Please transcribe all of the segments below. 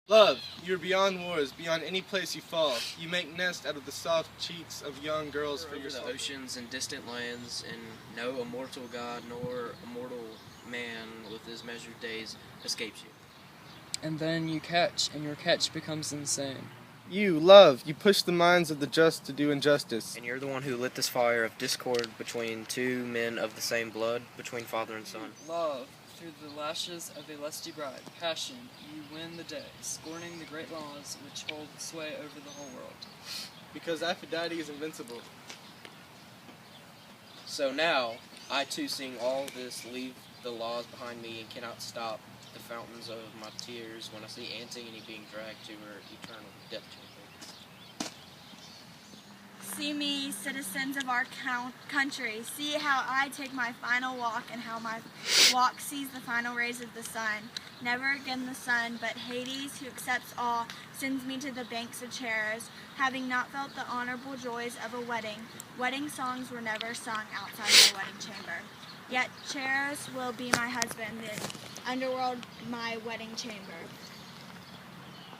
Love, you are beyond wars, beyond any place you fall. You make nest out of the soft cheeks of young girls for Over yourself. the oceans and distant lands, and no immortal god nor immortal man with his measured days escapes you. And then you catch, and your catch becomes insane. You, love, you push the minds of the just to do injustice. And you're the one who lit this fire of discord between two men of the same blood, between father and son. Love, through the lashes of a lusty bride, passion, you win the day, scorning the great laws which hold sway over the whole world. Because Aphrodite is invincible. So now, I too seeing all this leave the laws behind me and cannot stop the fountains of my tears when I see Antigone being dragged to her eternal death chamber. See me, citizens of our country, see how I take my final walk and how my walk sees the final rays of the sun. Never again the sun, but Hades, who accepts all, sends me to the banks of Charos, having not felt the honorable joys of a wedding. Wedding songs were never sung outside my wedding chamber. Yet Charos will be my husband, the underworld my wedding chamber.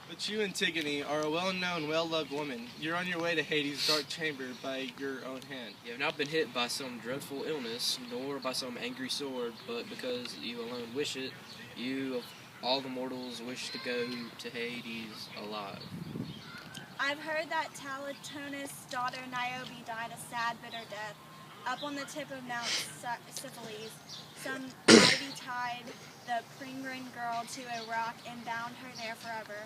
But you, Antigone, are a well-known, well-loved woman. You're on your way to Hades' dark chamber by your own hand. You have not been hit by some dreadful illness, nor by some angry sword, but because you alone wish it, you of all the mortals wish to go to Hades alive. I've heard that Talatonus' daughter Niobe died a sad, bitter death. Up on the tip of Mount Syphilis, some ivy tied the Pringrin girl to a rock and bound her there forever,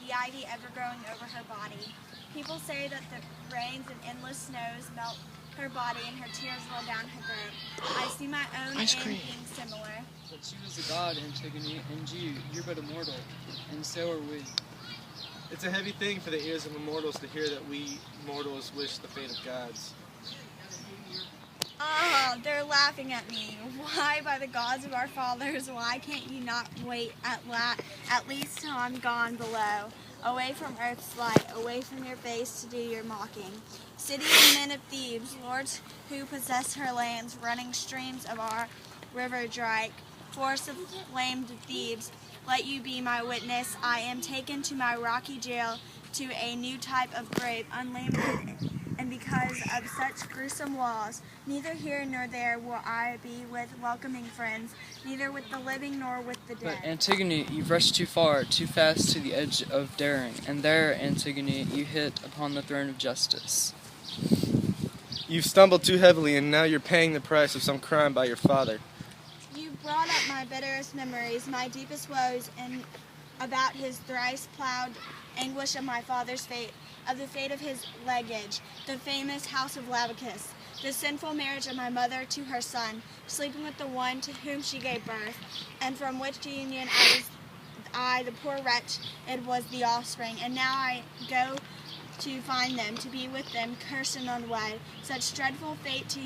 the ivy ever growing over her body. People say that the rains and endless snows melt her body and her tears roll down her throat. I see my own end being similar. But you is a god, Antigone, and you're but a mortal, and so are we. It's a heavy thing for the ears of immortals to hear that we mortals wish the fate of gods. Oh, they're laughing at me. Why, by the gods of our fathers, why can't you not wait at least till I'm gone below, away from earth's light, away from your face to do your mocking? City and men of Thebes, lords who possess her lands, running streams of our river Drike, force of flamed Thebes, let you be my witness. I am taken to my rocky jail, to a new type of grave, unlimited, and because of such gruesome laws, neither here nor there will I be with welcoming friends, neither with the living nor with the dead. But Antigone, you've rushed too far, too fast to the edge of daring, and there, Antigone, you hit upon the throne of justice. You've stumbled too heavily, and now you're paying the price of some crime by your father. You brought up my bitterest memories, my deepest woes, and about his thrice plowed anguish of my father's fate, of the fate of his lineage, the famous house of Labicus, the sinful marriage of my mother to her son, sleeping with the one to whom she gave birth, and from which union I, the poor wretch, it was the offspring, and now I go to find them, to be with them, cursed and unwed. Such dreadful fate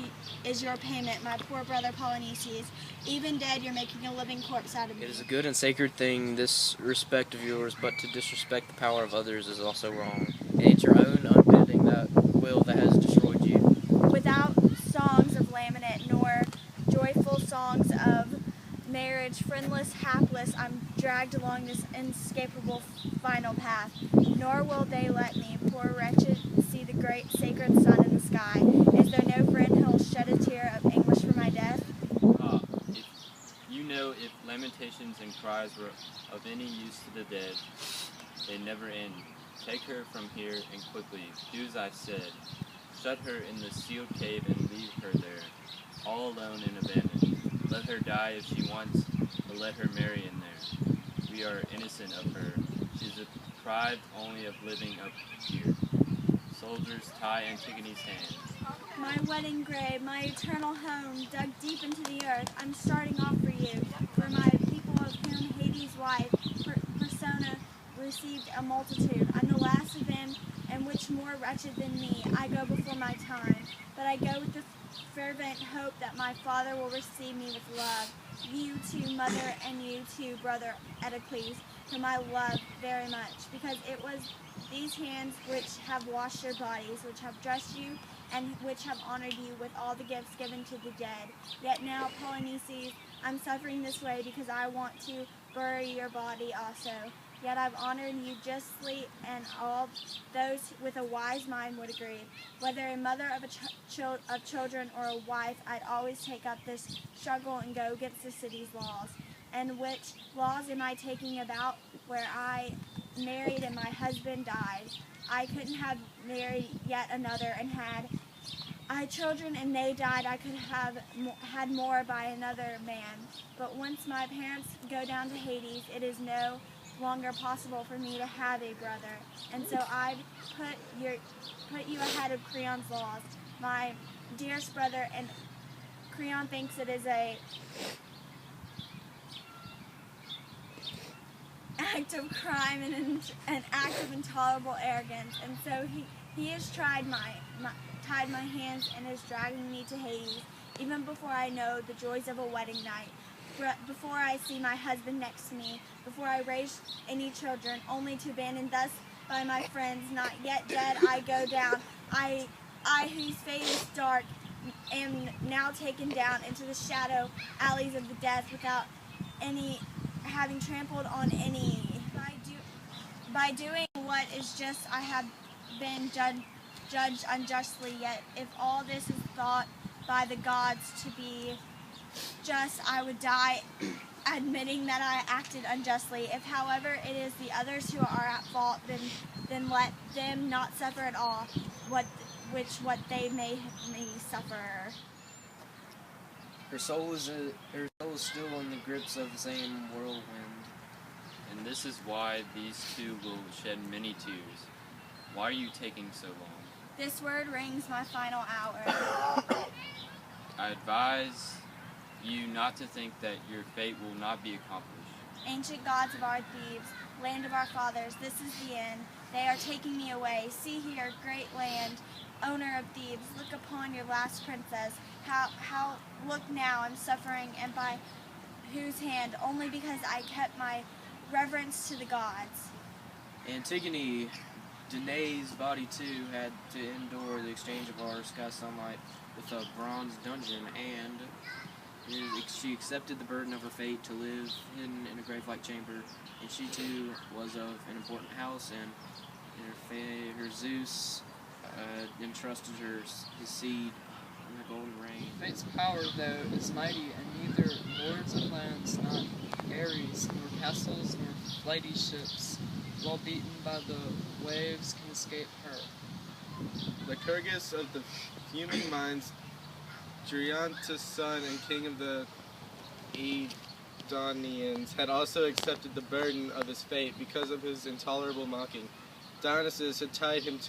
is your payment, my poor brother Polynices. Even dead, you're making a living corpse out of me. It is a good and sacred thing, this respect of yours, but to disrespect the power of others is also wrong. And it's your own unbending will that has destroyed you. Without songs of lament nor joyful songs of marriage, friendless, hapless, I'm dragged along this inescapable final path. Nor will they let me, poor wretched, see the great sacred sun in the sky. Is there no friend who'll shed a tear of anguish for my death? If you know if lamentations and cries were of any use to the dead, they never end. Take her from here and quickly. Do as I said. Shut her in the sealed cave and leave her there, all alone and abandoned. Let her die if she wants, but let her marry in there. We are innocent of her. She is deprived only of living up here. Soldiers, tie Antigone's hands. My wedding grave, my eternal home, dug deep into the earth, I'm starting off for you, for my people of whom Hades' wife, Persona, received a multitude. I'm the last of them, and which more wretched than me, I go before my time, but I go with the fervent hope that my father will receive me with love. You too, mother, and you too, brother Eteocles, whom I love very much, because it was these hands which have washed your bodies, which have dressed you, and which have honored you with all the gifts given to the dead. Yet now, Polynices, I'm suffering this way because I want to bury your body also. yet I've honored you justly, and all those with a wise mind would agree. Whether a mother of children or a wife, I'd always take up this struggle and go against the city's laws. And which laws am I taking about where I married and my husband died? I couldn't have married yet another, and had I children and they died, I could have had more by another man. But once my parents go down to Hades, it is no longer possible for me to have a brother. And so I'd put you ahead of Creon's laws, my dearest brother, and Creon thinks it is a act of crime and an act of intolerable arrogance. And so he has tied my hands and is dragging me to Hades, even before I know the joys of a wedding night, before I see my husband next to me, before I raise any children, only to abandon thus by my friends, not yet dead, I go down. I whose fate is dark, am now taken down into the shadow alleys of the death without any having trampled on any. By doing what is just, I have been judged unjustly, yet if all this is thought by the gods to be just, I would die admitting that I acted unjustly. If, however, it is the others who are at fault, then let them not suffer at all, what they may suffer. Her soul is still in the grips of the same whirlwind. And this is why these two will shed many tears. Why are you taking so long? This word rings my final hour. I advise you not to think that your fate will not be accomplished. Ancient gods of our Thebes, land of our fathers, this is the end. They are taking me away. See here, great land, owner of Thebes, look upon your last princess. How look now, I'm suffering, and by whose hand? Only because I kept my reverence to the gods. Antigone, Danae's body too had to endure the exchange of our sky sunlight with a bronze dungeon, and she accepted the burden of her fate to live hidden in a grave-like chamber, and she too was of an important house, and her Zeus entrusted her his seed in the golden rain. Fate's power, though, is mighty, and neither lords of lands, not Ares, nor castles, nor flighty ships, while beaten by the waves, can escape her. Lycurgus of the fuming mines, Gerontis' son and king of the Edonians, had also accepted the burden of his fate because of his intolerable mocking. Dionysus had tied him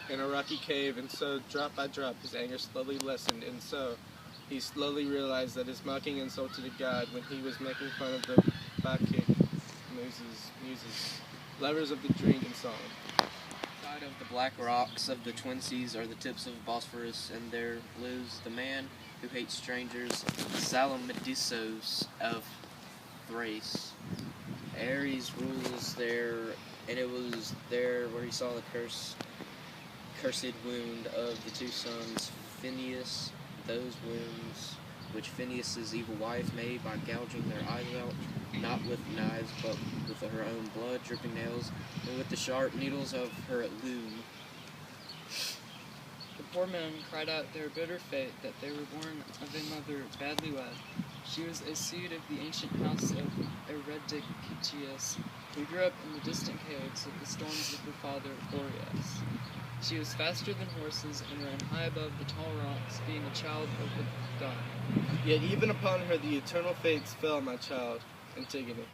in a rocky cave, and so, drop by drop, his anger slowly lessened, and so he slowly realized that his mocking insulted a god when he was making fun of the Bacchic muses, lovers of the drink and song. Side of the black rocks of the Twin Seas are the tips of Bosphorus, and there lives the man who hates strangers, Salamidissos of Thrace. Ares rules there, and it was there where he saw the cursed wound of the two sons Phineus, those wounds which Phineus's evil wife made by gouging their eyes out, not with knives, but with her own blood, dripping nails, and with the sharp needles of her loom. The poor men cried out their bitter fate, that they were born of a mother badly wed. She was a seed of the ancient house of Eurydiceus, who grew up in the distant caves with the storms of her father Boreas. She was faster than horses and ran high above the tall rocks, being a child of the god. Yet even upon her the eternal fates fell, my child, Antigone.